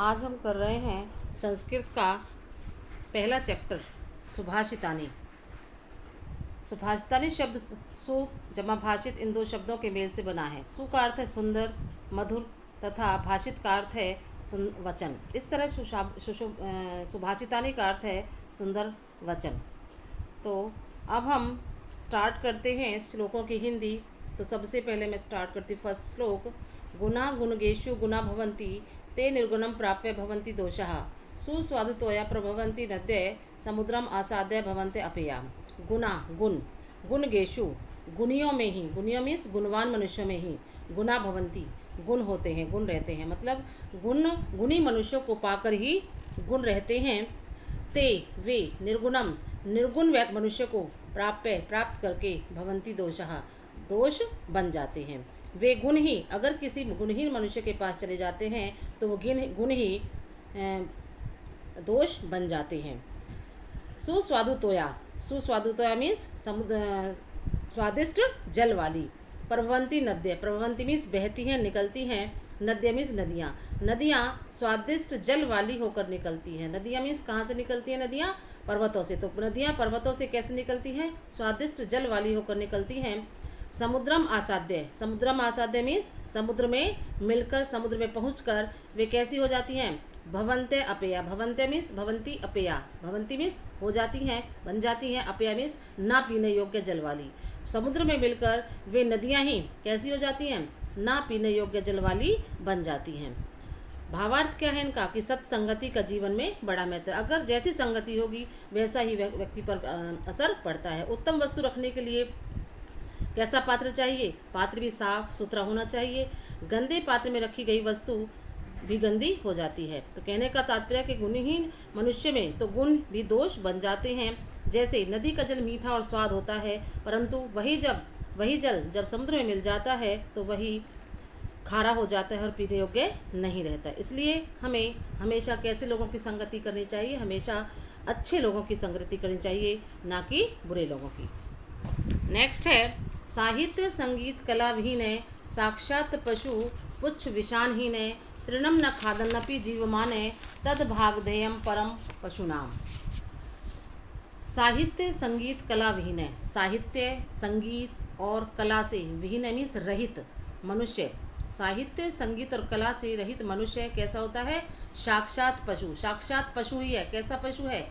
आज हम कर रहे हैं संस्कृत का पहला चैप्टर सुभाषितानी। सुभाषितानी शब्द सु जमा भाषित इन दो शब्दों के मेल से बना है। सु का अर्थ है सुंदर मधुर तथा भाषित का अर्थ है वचन। इस तरह सुभाषितानी का अर्थ है सुंदर वचन। तो अब हम स्टार्ट करते हैं श्लोकों की हिंदी। तो सबसे पहले मैं स्टार्ट करती हूँ फर्स्ट श्लोक। गुणा गुणगेषु गुणा भवन्ति ते निर्गुणं प्राप्य भवन्ति दोषाः सुस्वादुतोया प्रभवन्ति नद्ये समुद्रम आसाद्य भवन्ते अपेया। गुणा गुण गुणगेषु गुणियों में ही, गुणियों मीन्स गुणवान मनुष्यों में ही, गुणा भवन्ति गुण होते हैं, गुण रहते हैं, मतलब गुणी मनुष्यों को पाकर ही गुण रहते हैं। ते वे निर्गुणम निर्गुण मनुष्य को प्राप्त करके भवन्ति दोषाः दोष बन जाते हैं। वे गुण ही अगर किसी गुणहीन मनुष्य के पास चले जाते हैं तो वो गुण ही दोष बन जाते हैं। सुस्वादुतोया मीन्स स्वादिष्ट जल वाली। प्रभवंती नद्य, प्रभवंती मीन्स बहती हैं, निकलती हैं। नद्य मीन्स नदियाँ, नदियाँ स्वादिष्ट जल वाली होकर निकलती हैं। नदियाँ मीन्स कहाँ से निकलती हैं? नदियाँ पर्वतों से। तो नदियाँ पर्वतों से कैसे निकलती हैं? स्वादिष्ट जल वाली होकर निकलती हैं। समुद्रम आसाद्य मीन्स समुद्र में मिलकर, समुद्र में पहुंचकर वे कैसी हो जाती हैं? भवन्ते अपेया। भवन्ते मीन्स भवन्ति अपेया, भवन्ति मीन्स हो जाती हैं, बन जाती हैं। अपेया मीन्स ना पीने योग्य जल वाली। समुद्र में मिलकर वे नदियाँ ही कैसी हो जाती हैं? ना पीने योग्य जल वाली बन जाती हैं। भावार्थ क्या है इनका? कि सत्संगति का जीवन में बड़ा महत्व। अगर जैसी संगति होगी वैसा ही व्यक्ति पर असर पड़ता है। उत्तम वस्तु रखने के लिए कैसा पात्र चाहिए? पात्र भी साफ सुथरा होना चाहिए। गंदे पात्र में रखी गई वस्तु भी गंदी हो जाती है। तो कहने का तात्पर्य कि गुणहीन मनुष्य में तो गुण भी दोष बन जाते हैं। जैसे नदी का जल मीठा और स्वाद होता है, परंतु वही जल जब समुद्र में मिल जाता है तो वही खारा हो जाता है और पीने योग्य नहीं रहता। इसलिए हमें हमेशा कैसे लोगों की संगति करनी चाहिए? हमेशा अच्छे लोगों की संगति करनी चाहिए, ना कि बुरे लोगों की। नेक्स्ट है साहित्य संगीत कला विहीने साक्षात पशु पुच्छ विषानहीने तृणम न खादन्नपि जीवमाने तद भागधेयम परम पशुनाम। साहित्य संगीत कला विहीने, साहित्य संगीत और कला से विहीन मीन्स रहित मनुष्य। साहित्य संगीत और कला से रहित मनुष्य कैसा होता है? साक्षात पशु, साक्षात पशु ही है। कैसा पशु है?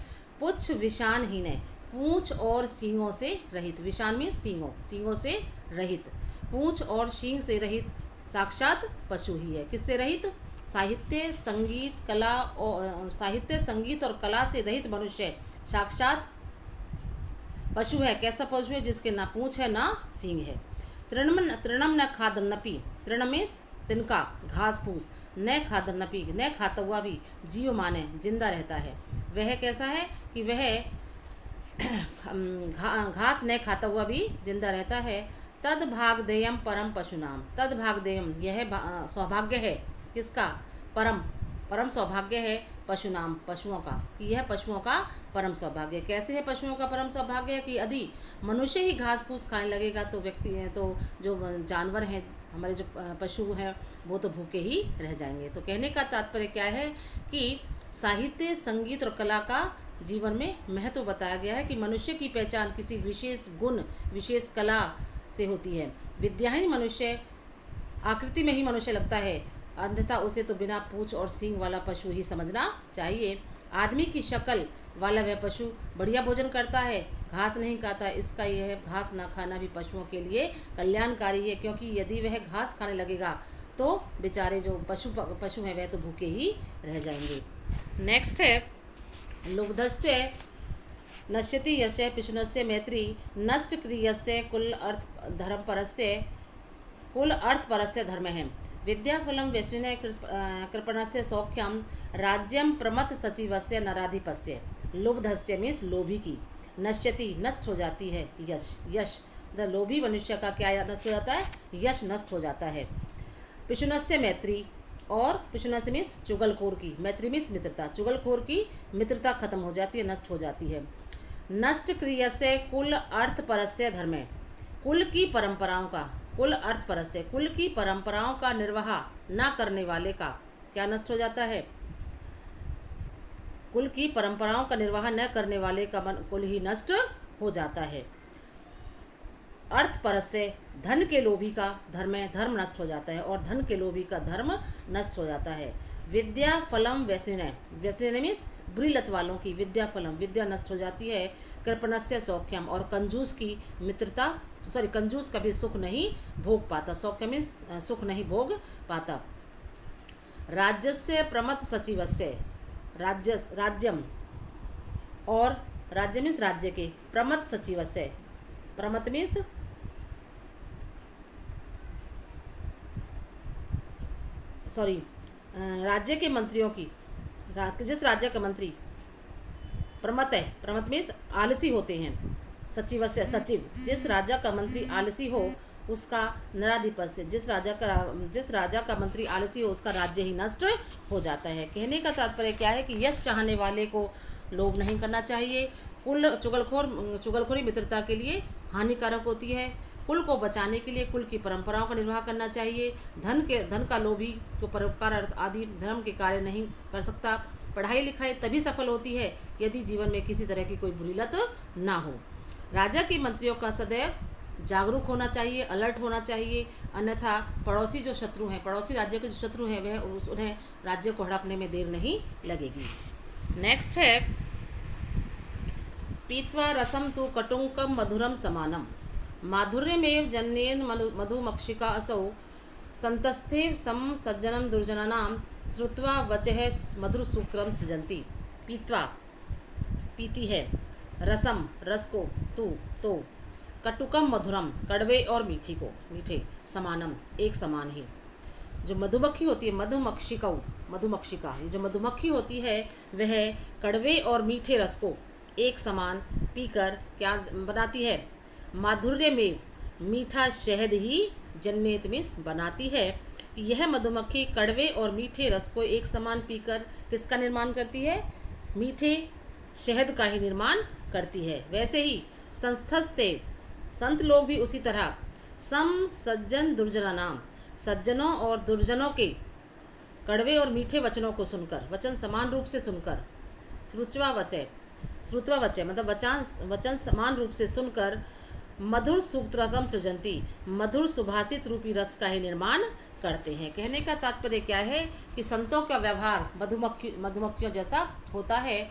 पुच्छ विषानहीन है, पूंछ और सींगों से रहित। विषान में सींगों से रहित, पूंछ और सींग से रहित साक्षात पशु ही है। किससे रहित? साहित्य संगीत और कला से रहित मनुष्य साक्षात पशु है। कैसा पशु है? जिसके ना पूंछ है ना सींग है। तृणम न खादन्नपि, तृण में तिनका घास फूस, न खादन्नपि न खाता हुआ भी जीव माने जिंदा रहता है। वह कैसा है? कि वह घास न खाता हुआ भी जिंदा रहता है। तद भागधेयम परम पशुनाम, तद भागधेयम यह सौभाग्य है। किसका? परम सौभाग्य है पशुनाम, पशुओं का। कि यह पशुओं का परम सौभाग्य। कैसे है पशुओं का परम सौभाग्य? है कि यदि मनुष्य ही घास फूस खाने लगेगा तो तो जो जानवर हैं, हमारे जो पशु हैं, वो तो भूखे ही रह जाएंगे। तो कहने का तात्पर्य क्या है? कि साहित्य संगीत और कला का जीवन में महत्व बताया गया है कि मनुष्य की पहचान किसी विशेष गुण विशेष कला से होती है। विद्याहीन मनुष्य आकृति में ही मनुष्य लगता है, अन्यथा उसे तो बिना पूंछ और सींग वाला पशु ही समझना चाहिए। आदमी की शक्ल वाला वह पशु बढ़िया भोजन करता है, घास नहीं खाता। इसका यह घास ना खाना भी पशुओं के लिए कल्याणकारी है, क्योंकि यदि वह घास खाने लगेगा तो बेचारे जो पशु हैं वह तो भूखे ही रह जाएंगे। नेक्स्ट है लुब्धस्य नश्यति यस्य पिशुनस्य मैत्री नष्ट क्रियस्य कुल अर्थ परस्य धर्म है। विद्याफलं व्यसनिनः कृपणस्य सौख्यम राज्यम प्रमथ सचिवस्य नराधिपस्य। लुब्धस्य मीन्स लोभी की, नश्यति नष्ट हो जाती है, यश द लोभी मनुष्य का क्या नष्ट हो जाता है? यश नष्ट हो जाता है। पिशुनस्य मैत्री, और पिशुनस्य मीन्स चुगलखोर की, मैत्री मीन्स मित्रता, चुगलखोर की मित्रता खत्म हो जाती है, नष्ट हो जाती है। नष्ट क्रियस्य कुल अर्थ परस्य धर्म, कुल की परंपराओं का, कुल अर्थ परस्य, कुल की परंपराओं का निर्वाह न करने वाले का क्या नष्ट हो जाता है? कुल की परंपराओं का निर्वाह न करने वाले का मन कुल ही नष्ट हो जाता है। अर्थ परस्य, धन के लोभी का धर्म नष्ट हो जाता है और धन के लोभी का धर्म नष्ट हो जाता है। विद्या फलम व्यसनिनय, व्यसनिनय मीन्स बुरी लत वालों की विद्या फलम, विद्या नष्ट हो जाती है। कृपणस्य सौख्यम, और कंजूस की मित्रता, कंजूस कभी सुख नहीं भोग पाता। सौख्य मीन्स सुख नहीं भोग पाता। राज्यस्य प्रमथ सचिवस्य, राज्यम, और राज्य मीन्स राज्य के, प्रमथ सचिवस्य, प्रमथ मीन्स राज्य के मंत्रियों की, जिस राज्य का मंत्री प्रमथ है, प्रमथ मीन्स आलसी होते हैं। सचिव से सचिव, जिस राजा का मंत्री आलसी हो उसका नराधिपस्य, जिस राजा का मंत्री आलसी हो उसका राज्य ही नष्ट हो जाता है। कहने का तात्पर्य क्या है कि यश चाहने वाले को लोभ नहीं करना चाहिए। कुल चुगलखोरी मित्रता के लिए हानिकारक होती है। कुल को बचाने के लिए कुल की परंपराओं का निर्वाह करना चाहिए। धन का लोभी जो परोपकार आदि धर्म के कार्य नहीं कर सकता। पढ़ाई लिखाई तभी सफल होती है यदि जीवन में किसी तरह की कोई बुरी लत ना हो। राजा के मंत्रियों का सदैव जागरूक होना चाहिए, अलर्ट होना चाहिए, अन्यथा पड़ोसी जो शत्रु हैं, पड़ोसी राज्य के जो शत्रु हैं वह उन्हें राज्य को हड़पने में देर नहीं लगेगी। नेक्स्ट है पीत्वा रसम तु कटुंकम मधुरम समानम, माधुर्यमेव जन्येन मधुमक्षिका असौ, संतस्थे सम सज्जनम दुर्जनानां श्रुत्वा वचः मधुर सूत्रम सृजन्ति। पीत्वा पीती है, रसम रस को, तू तो, कटुकम मधुरम कड़वे और मीठे, समानम एक समान ही। जो मधुमक्खी होती है, मधुमक्षिका, ये जो मधुमक्खी होती है वह कड़वे और मीठे रस को एक समान पीकर क्या बनाती है? माधुर्य में मीठा शहद ही जन्नत में बनाती है। यह मधुमक्खी कड़वे और मीठे रस को एक समान पीकर किसका निर्माण करती है? मीठे शहद का ही निर्माण करती है। वैसे ही संस्थस्ते, संत लोग भी उसी तरह सम सज्जन दुर्जना नाम, सज्जनों और दुर्जनों के कड़वे और मीठे वचनों को सुनकर, वचन समान रूप से सुनकर, श्रुत्वा वचय मतलब वचन समान रूप से सुनकर मधुर सूक्त रसम सृजंती, मधुर सुभाषित रूपी रस का ही निर्माण करते हैं। कहने का तात्पर्य क्या है कि संतों का व्यवहार मधुमक्खियों जैसा होता है।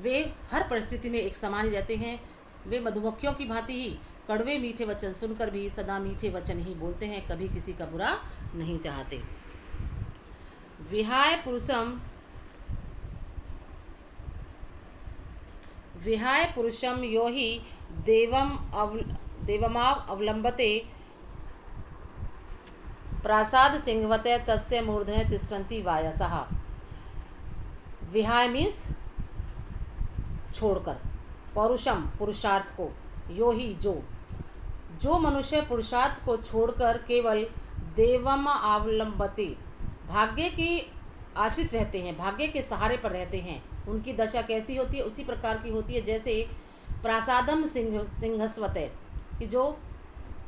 वे हर परिस्थिति में एक समान ही रहते हैं। वे मधुमक्खियों की भांति ही कड़वे मीठे वचन सुनकर भी सदा मीठे वचन ही बोलते हैं, कभी किसी का बुरा नहीं चाहते। विहाय पुरुषम यो ही देवमाव अवलंबते प्रासाद सिंहवते तस्य मूर्धने तिष्ठन्ति वायसः। विहाय मीन्स छोड़कर, पौरुषम पुरुषार्थ को, यो ही जो मनुष्य पुरुषार्थ को छोड़कर केवल देवम अवलंबते भाग्य के आश्रित रहते हैं, भाग्य के सहारे पर रहते हैं, उनकी दशा कैसी होती है? उसी प्रकार की होती है जैसे प्रासादम सिंहस्वते, कि जो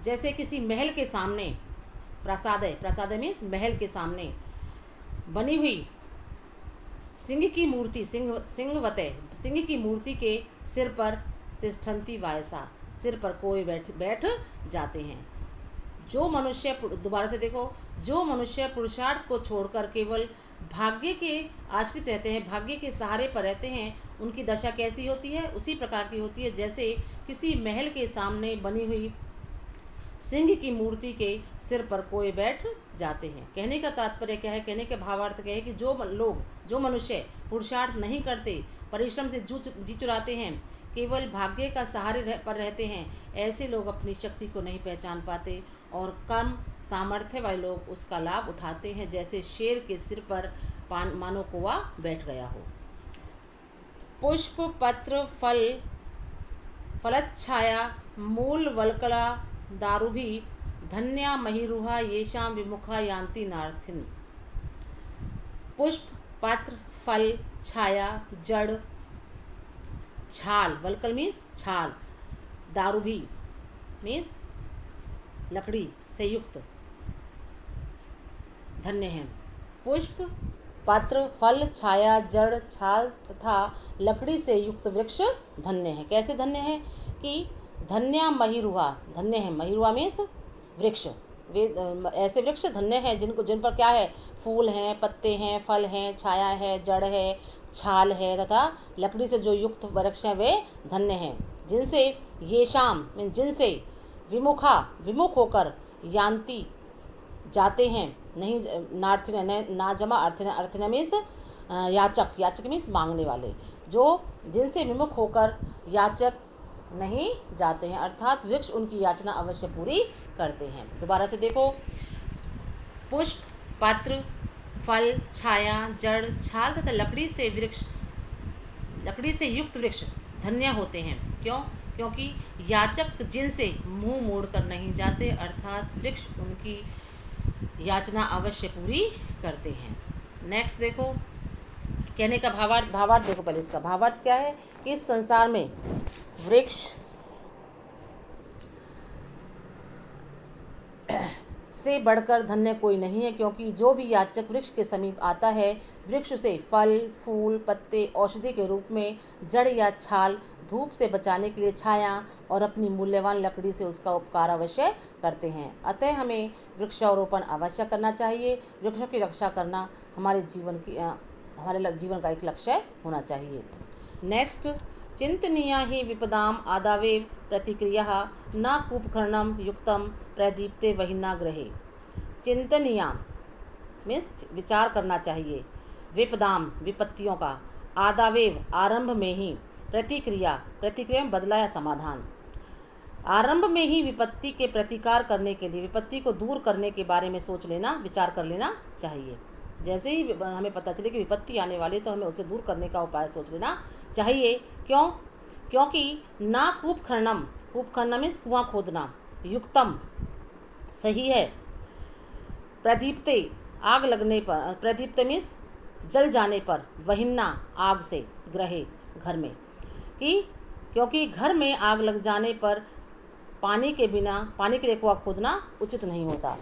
जैसे किसी महल के सामने, प्रासाद मीन्स महल के सामने बनी हुई सिंह की मूर्ति, सिंह की मूर्ति के सिर पर तिष्ठन्ति वायसा, सिर पर कोई बैठ जाते हैं। जो मनुष्य, दोबारा से देखो, जो मनुष्य पुरुषार्थ को छोड़कर केवल भाग्य के आश्रित रहते हैं, भाग्य के सहारे पर रहते हैं, उनकी दशा कैसी होती है? उसी प्रकार की होती है जैसे किसी महल के सामने बनी हुई सिंह की मूर्ति के सिर पर कोई बैठ जाते हैं। कहने का तात्पर्य क्या है? कहने के भावार्थ क्या है कि जो मनुष्य पुरुषार्थ नहीं करते, परिश्रम से जी चुराते हैं, केवल भाग्य का सहारे पर रहते हैं, ऐसे लोग अपनी शक्ति को नहीं पहचान पाते और कम सामर्थ्य वाले लोग उसका लाभ उठाते हैं, जैसे शेर के सिर पर मानो कौवा बैठ गया हो। पुष्प पत्र फल फलच्छाया मूल वल्कला दारुभी धन्या महिरुहा येषां विमुखा यान्ति नार्थिन। पुष्प पत्र फल छाया जड़ छाल, वल्कल मीन्स छाल, दारुभी मीन्स लकड़ी से युक्त धन्य हैं। पुष्प पात्र, फल, छाया, जड़, छाल तथा लकड़ी से युक्त वृक्ष धन्य है। कैसे धन्य है कि धन्या महिरुहा, धन्य है, महिरुहा मीन्स वृक्ष, वे ऐसे वृक्ष धन्य हैं जिन पर क्या है, फूल हैं, पत्ते हैं, फल हैं, छाया है, जड़ है, छाल है तथा लकड़ी से जो युक्त वृक्ष हैं वे धन्य हैं। जिनसे ये शाम जिनसे विमुख होकर यान्ति जाते हैं, नहीं नार्थिन ना जमा अर्थिन मीन्स याचक मीन्स मांगने वाले, जो जिनसे विमुख होकर याचक नहीं जाते हैं, अर्थात वृक्ष उनकी याचना अवश्य पूरी करते हैं। दोबारा से देखो, पुष्प, पात्र, फल, छाया, जड़, छाल तथा लकड़ी से युक्त वृक्ष धन्य होते हैं। क्यों? क्योंकि याचक जिनसे मुंह मोड़कर नहीं जाते, अर्थात वृक्ष उनकी याचना अवश्य पूरी करते हैं। नेक्स्ट देखो, कहने का भावार्थ देखो। पहले इसका भावार्थ क्या है कि इस संसार में वृक्ष से बढ़कर धन्य कोई नहीं है, क्योंकि जो भी याचक वृक्ष के समीप आता है, वृक्ष से फल, फूल, पत्ते औषधि के रूप में, जड़ या छाल, धूप से बचाने के लिए छाया और अपनी मूल्यवान लकड़ी से उसका उपकार अवश्य करते हैं। अतः हमें वृक्षारोपण अवश्य करना चाहिए। वृक्षों की रक्षा करना हमारे जीवन का एक लक्ष्य होना चाहिए। नेक्स्ट, चिंतनीया ही विपदाम आदावेव प्रतिक्रिया न कूपकर्णम युक्तम प्रदीप्ते वहिना ग्रहे। चिंतनीया मीन्स विचार करना चाहिए, विपदाम विपत्तियों का, आदावेव आरंभ में ही, प्रतिक्रिया में बदला या समाधान। आरंभ में ही विपत्ति के प्रतिकार करने के लिए, विपत्ति को दूर करने के बारे में सोच लेना, विचार कर लेना चाहिए। जैसे ही हमें पता चले कि विपत्ति आने वाली है तो हमें उसे दूर करने का उपाय सोच लेना चाहिए। क्यों? क्योंकि ना कूपखननम मीन्स कुआं खोदना, युक्तम सही है, प्रदीप्ते आग लगने पर, प्रदीप्ते मीन्स जल जाने पर, वहिन्ना आग से, ग्रहे घर में, कि क्योंकि घर में आग लग जाने पर पानी के लिए कुआं खोदना उचित नहीं होता।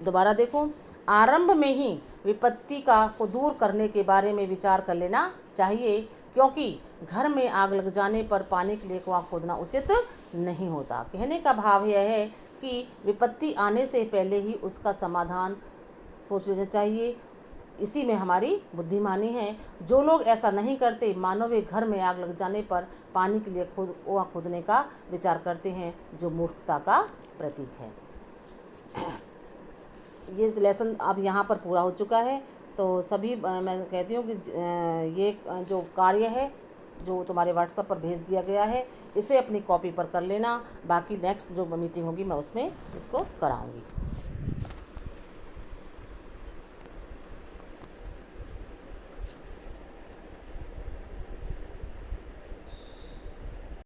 दोबारा देखो, आरंभ में ही विपत्ति को दूर करने के बारे में विचार कर लेना चाहिए, क्योंकि घर में आग लग जाने पर पानी के लिए कुआं खोदना उचित नहीं होता। कहने का भाव यह है कि विपत्ति आने से पहले ही उसका समाधान सोच लेना चाहिए। इसी में हमारी बुद्धिमानी है। जो लोग ऐसा नहीं करते, मानो वे घर में आग लग जाने पर पानी के लिए कुआं खोदने का विचार करते हैं, जो मूर्खता का प्रतीक है। ये लेसन अब यहाँ पर पूरा हो चुका है। तो सभी मैं कहती हूँ कि ये जो कार्य है जो तुम्हारे व्हाट्सएप पर भेज दिया गया है, इसे अपनी कॉपी पर कर लेना। बाकी नेक्स्ट जो मीटिंग होगी मैं उसमें इसको कराऊँगी।